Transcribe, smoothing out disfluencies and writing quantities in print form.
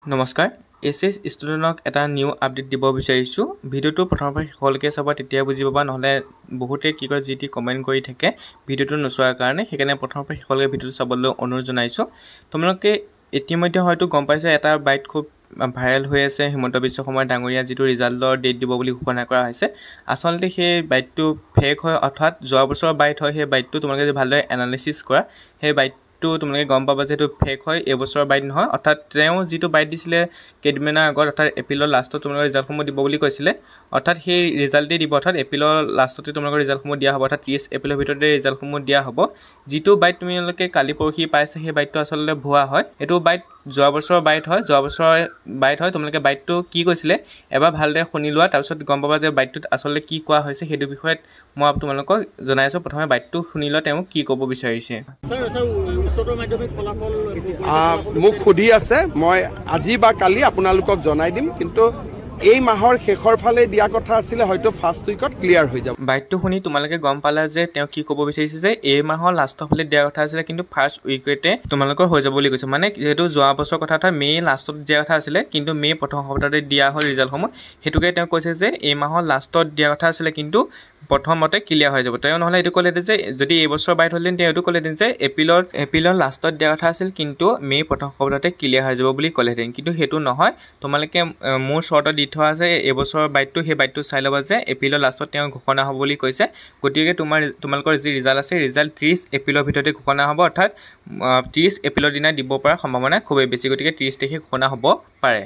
নমস্কাৰ এছএছ ষ্টুডেণ্টক এটা new update দিব বিচাৰিছোঁ ভিডিঅ'টো প্ৰথমৰ পৰা শেষলৈকে চাব তেতিয়া বুজি পাবা নহলে বহুতে কি কয় জিটি কমেন্ট কৰি থাকে ভিডিঅ'টো নোচোৱাৰ কাৰণে সেইকাৰণে প্ৰথমৰ পৰা শেষলৈকে ভিডিঅ'টো চাবলৈ অনুৰোধ জনাইছোঁ তোমালোকে ইতিমধ্যে হয়তো গম পাইছে এটা বাইট খুব ভাইৰেল হৈ আছে হিমন্ত বিশ্ব শৰ্মা ডাঙৰীয়া যেটো ৰিজাল্টৰ ডেট দিব বুলি ঘোষণা কৰা হৈছে আসলতে সেই বাইটটো ফেক হয় অৰ্থাৎ যোৱা বছৰৰ বাইট হয় সেই বাইটটো তোমালোকে যদি ভালদৰে এনালাইসিস কৰা সেই বাইট তোমালোকে গম পাবা যে এটো ফেক হয় এই বছৰৰ বাইট নহয় অৰ্থাৎ তেওঁ যেটো বাইট দিছিলে কেডমেনা আগত অৰ্থাৎ এপ্ৰিলৰ লাষ্টত তোমালোকে ৰিজাল্টসমূহ দিব বুলি কৈছিলে অৰ্থাৎ সেই ৰিজাল্টে দিব অৰ্থাৎ এপ্ৰিলৰ লাষ্টতে তোমালোকৰ ৰিজাল্টসমূহ দিয়া হ'ব অৰ্থাৎ 30 এপ্ৰিলৰ ভিতৰতে ৰিজাল্টসমূহ দিয়া হ'ব যেটো বাইট তোমালোকে কালি পৰখি পাইছে সেই বাইটটো আসলে ভুৱা হয় এটো বাইট যোৱা বছৰৰ বাইট হয় তোমালোকে বাইটটো কি কৈছিলে এবাৰ ভালদৰে শুনি লোৱা তাৰ পিছত গম পাবা যে বাইটটোত আসলে কি কোৱা হৈছে হেতু বিষয়ত মই তোমালোকক জনাইছো প্ৰথমে বাইটটো শুনি লোৱা তেওঁ কি ক'ব বিচাৰিছে মোক খুদি আছে মই আজি বা কালি আপোনালোকক জনাই দিম কিন্তু এই মাহৰ শেষৰ ফালে দিয়া কথা আছিল হয়তো ফাৰ্স্ট উইকত ক্লিয়াৰ হৈ যাব বাইটটো শুনি তোমালোকে গম পালা যে তেওঁ কি ক'ব বিচাৰিছে যে এই মাহৰ লাষ্টৰ ফালে দিয়া কথা আছিল কিন্তু ফাৰ্স্ট উইকতে তোমালোকৰ হৈ যাব বুলি কৈছে মানে যেটো যোৱা বছৰ কথা এটা মে লাষ্টত দিয়া কথা আছিল কিন্তু মে প্ৰথম সপ্তাহতে দিয়া হ'ল ৰিজাল্টসমূহ হেতুকে তেওঁ কৈছে যে এই মাহৰ লাষ্টত দিয়া কথা আছিল কিন্তু প্ৰথমতে ক্লিয়াৰ হৈ যাব তেওঁ নহলে এটো ক'লে যে যদি এই বছৰ বাইট হলেন তেওঁ এটো ক'লে যে এপ্ৰিলৰ লাষ্টত দিয়া কথা আছিল কিন্তু মে প্ৰথম সপ্তাহতে ক্লিয়াৰ হৈ যাব বুলি ক'লেহেঁতেন কিন্তু হেতু নহয় তোমালোকে মোৰ শৰ্টত দি থোৱা আছে এই বছৰৰ বাইটটো সেই বাইটটো চাই ল'বা যে এপ্ৰিলৰ লাষ্টত তেওঁ ঘোষণা হ'ব বুলি কৈছে গতিকে তোমালোকৰ যি ৰিজাল্ট আছে ৰিজাল্ট 30 এপ্ৰিলৰ ভিতৰতে ঘোষণা হ'ব অৰ্থাৎ 30 এপ্ৰিলৰ দিনা দিব পৰা সম্ভাৱনা খুবেই বেছি গতিকে 30 তাৰিখে ঘোষণা হ'ব পাৰে